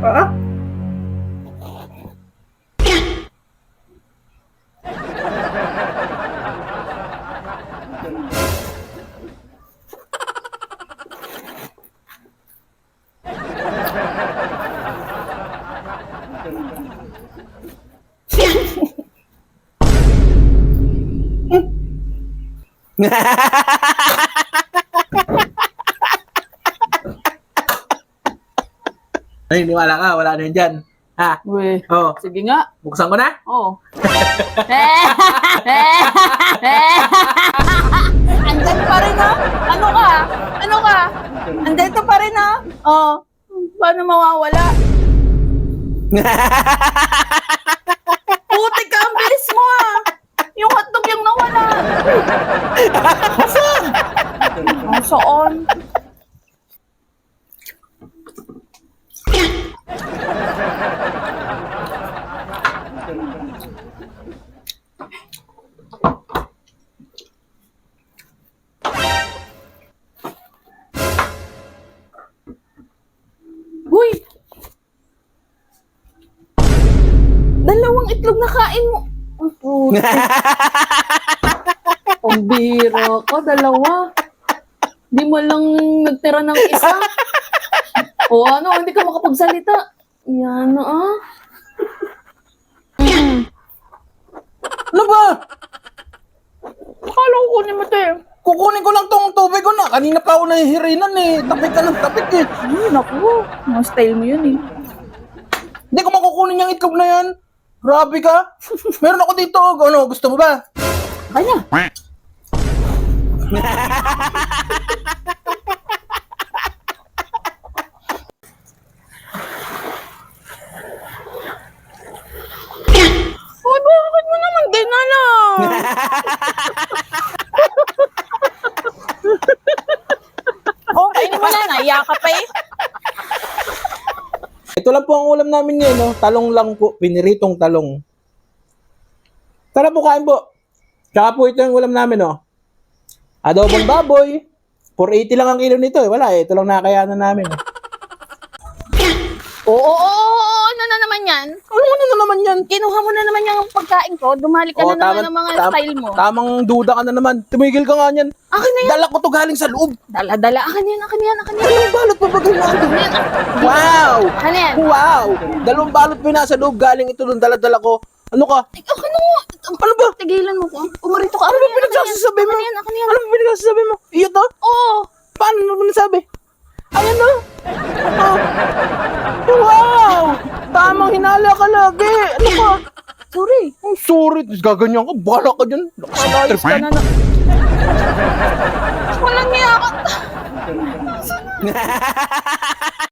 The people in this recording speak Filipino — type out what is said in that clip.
Ah? Ay, niwala ka, wala na yun dyan. Ha? Uy, Oh, sige nga. buksan ko na? Oo. Andyan pa rin ah. Ano ka? Ano ka? Andito pa rin ah. Oh. Paano mawawala? Putik ka, ang bilis mo ah. Yung hotdog yung nawala. Saan? Saan? Huy! Dalawang itlog na kain mo. Ang putik. Pambira ka, dalawa. Di mo lang nagtira ng isa. O ano, hindi ka makapagsalita. Yan na ah. Ano ba? Akala ko kunin mo ito eh. Kukunin ko lang tong tubig ko na. Kanina pa ako nahihirinan eh. Tapik ka ng tapik eh. Ay, naku. Mga style mo yun eh. Hindi ko makukunin yung itlog na yan. Grabe ka. Meron ako dito. Ano, gusto mo ba? Kanya. Uy, bakit mo naman din alam? Oh, kainin mo na. Naiyak ka pa eh. Ito lang po ang ulam namin ngayon, no? Talong lang po. Piniritong talong. Tara po, kain po. Tsaka po ito yung ulam namin, no? Adobong baboy. 480 lang ang kilo nito eh. Wala eh. Ito lang nakakayanan namin. Eh. Oo. Ano na naman yan? Ano na naman yan? Kinuha mo na naman yung pagkain ko. Dumali ka Oh, na naman ng mga style mo. Tamang duda ka na naman. Tumigil ka nga niyan. Akin na yan. Dala ko to galing sa loob. Dala-dala. Akin yan. Dalawang balot pa ba ganyan? Wow! Akin yan. Wow! Dalawang balot pa yung nasa loob. Galing ito doon. Dala-dala ko. Ano ka? Akin na. Ano ba? Tigilan mo ko. Umarito ka. Ano ba pinagsasabi mo? Akin yan. Ano ba pinagsasabi mo? Iyo to? Oo. Paano naman nasabi? Ayan na. Oh. Wow! Tamang hinala ka lagi. Ano ka? Sorry. Oh, sorry. Gaganyan ka. Bala ka dyan. Alayos ka na. Walang niya ka.